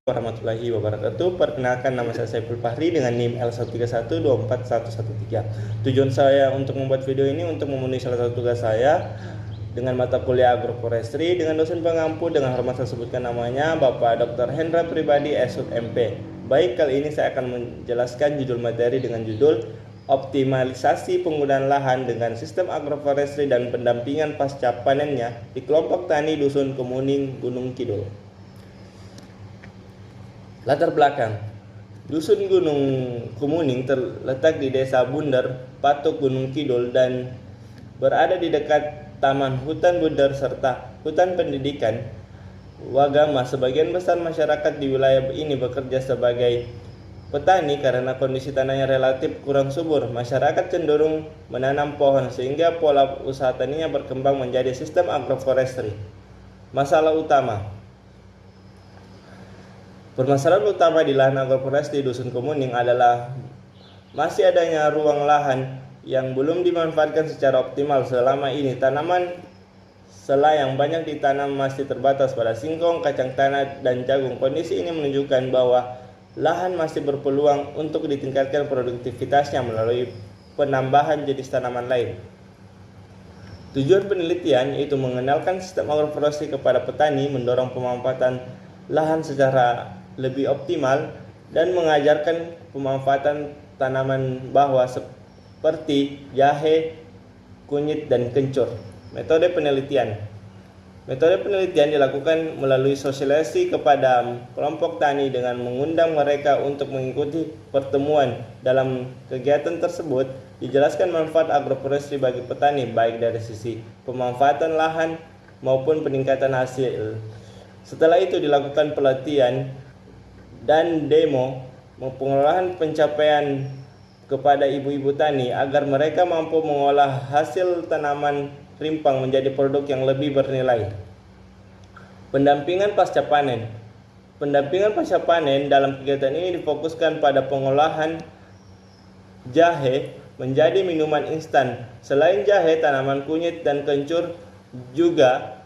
Warahmatullahi wabarakatuh. Perkenalkan, nama saya Saiful Fahri dengan NIM L131241113. Tujuan saya untuk membuat video ini untuk memenuhi salah satu tugas saya dengan mata kuliah agroforestry dengan dosen pengampu dengan hormat saya sebutkan namanya Bapak Dr. Hendra Pribadi SUT MP. Baik, kali ini saya akan menjelaskan judul materi dengan judul optimalisasi penggunaan lahan dengan sistem agroforestry dan pendampingan pasca panennya di kelompok tani Dusun Kemuning, Gunung Kidul. Latar belakang: Dusun Gunung Kemuning terletak di Desa Bundar, Patok, Gunung Kidul dan berada di dekat Taman Hutan Bundar serta Hutan Pendidikan Wagama. Sebagian besar masyarakat di wilayah ini bekerja sebagai petani karena kondisi tanahnya relatif kurang subur. Masyarakat cenderung menanam pohon sehingga pola usaha taninya berkembang menjadi sistem agroforestry. Masalah utama: permasalahan utama di lahan agroforestry Dusun Kemuning adalah masih adanya ruang lahan yang belum dimanfaatkan secara optimal. Selama ini tanaman sela yang banyak ditanam masih terbatas pada singkong, kacang tanah, dan jagung. Kondisi ini menunjukkan bahwa lahan masih berpeluang untuk ditingkatkan produktivitasnya melalui penambahan jenis tanaman lain. Tujuan penelitian yaitu mengenalkan sistem agroforestry kepada petani, mendorong pemanfaatan lahan secara lebih optimal, dan mengajarkan pemanfaatan tanaman bawah seperti jahe, kunyit, dan kencur. Metode penelitian dilakukan melalui sosialisasi kepada kelompok tani dengan mengundang mereka untuk mengikuti pertemuan. Dalam kegiatan tersebut dijelaskan manfaat agroforestry bagi petani baik dari sisi pemanfaatan lahan maupun peningkatan hasil. Setelah itu dilakukan pelatihan dan demo pengelolaan pencapaian kepada ibu-ibu tani agar mereka mampu mengolah hasil tanaman rimpang menjadi produk yang lebih bernilai. Pendampingan pasca panen dalam kegiatan ini difokuskan pada pengolahan jahe menjadi minuman instan. Selain jahe, tanaman kunyit dan kencur juga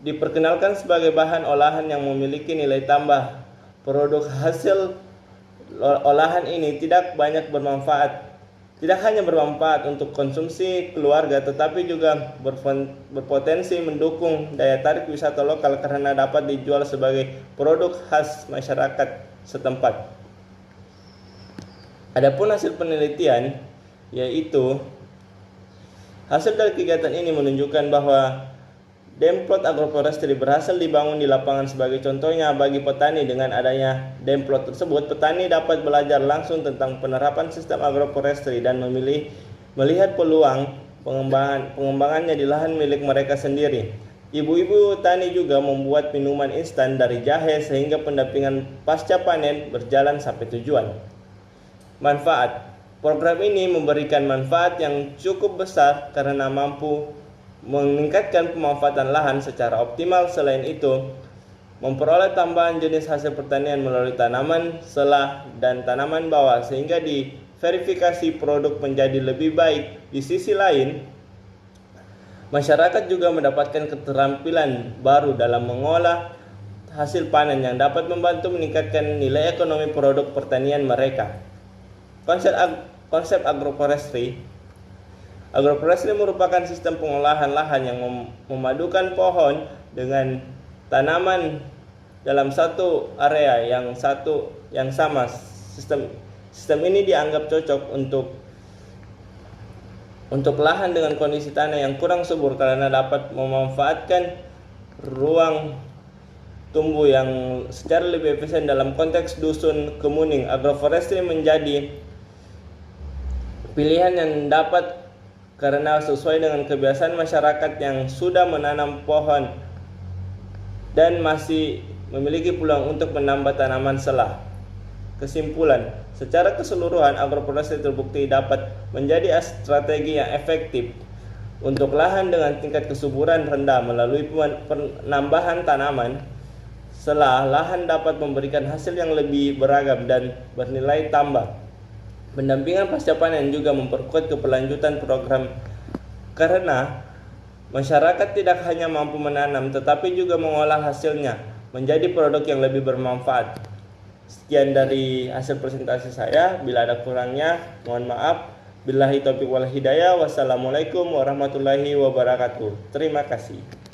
diperkenalkan sebagai bahan olahan yang memiliki nilai tambah. Produk hasil olahan ini tidak hanya bermanfaat untuk konsumsi keluarga, tetapi juga berpotensi mendukung daya tarik wisata lokal karena dapat dijual sebagai produk khas masyarakat setempat. Adapun hasil penelitian, yaitu hasil dari kegiatan ini menunjukkan bahwa Demplot agroforestry berhasil dibangun di lapangan. Sebagai contohnya, bagi petani, dengan adanya demplot tersebut, petani dapat belajar langsung tentang penerapan sistem agroforestry dan melihat peluang pengembangannya di lahan milik mereka sendiri. Ibu-ibu tani juga membuat minuman instan dari jahe sehingga pendampingan pasca panen berjalan sampai tujuan. Manfaat: program ini memberikan manfaat yang cukup besar karena mampu meningkatkan pemanfaatan lahan secara optimal. Selain itu, memperoleh tambahan jenis hasil pertanian melalui tanaman sela dan tanaman bawah sehingga diverifikasi produk menjadi lebih baik. Di sisi lain, masyarakat juga mendapatkan keterampilan baru dalam mengolah hasil panen yang dapat membantu meningkatkan nilai ekonomi produk pertanian mereka. Konsep agroforestry merupakan sistem pengolahan lahan yang memadukan pohon dengan tanaman dalam satu area yang sama. Sistem ini dianggap cocok untuk lahan dengan kondisi tanah yang kurang subur karena dapat memanfaatkan ruang tumbuh yang secara lebih efisien. Dalam konteks Dusun Kemuning, agroforestry menjadi pilihan yang dapat karena sesuai dengan kebiasaan masyarakat yang sudah menanam pohon dan masih memiliki peluang untuk menambah tanaman sela. Kesimpulan: secara keseluruhan, agroforestry terbukti dapat menjadi strategi yang efektif untuk lahan dengan tingkat kesuburan rendah. Melalui penambahan tanaman sela, lahan dapat memberikan hasil yang lebih beragam dan bernilai tambah. Pendampingan pasca panen juga memperkuat keberlanjutan program karena masyarakat tidak hanya mampu menanam tetapi juga mengolah hasilnya. menjadi produk yang lebih bermanfaat. Sekian dari hasil presentasi saya. Bila ada kurangnya, mohon maaf. Billahi taufiq wal hidayah. Wassalamualaikum warahmatullahi wabarakatuh. Terima kasih.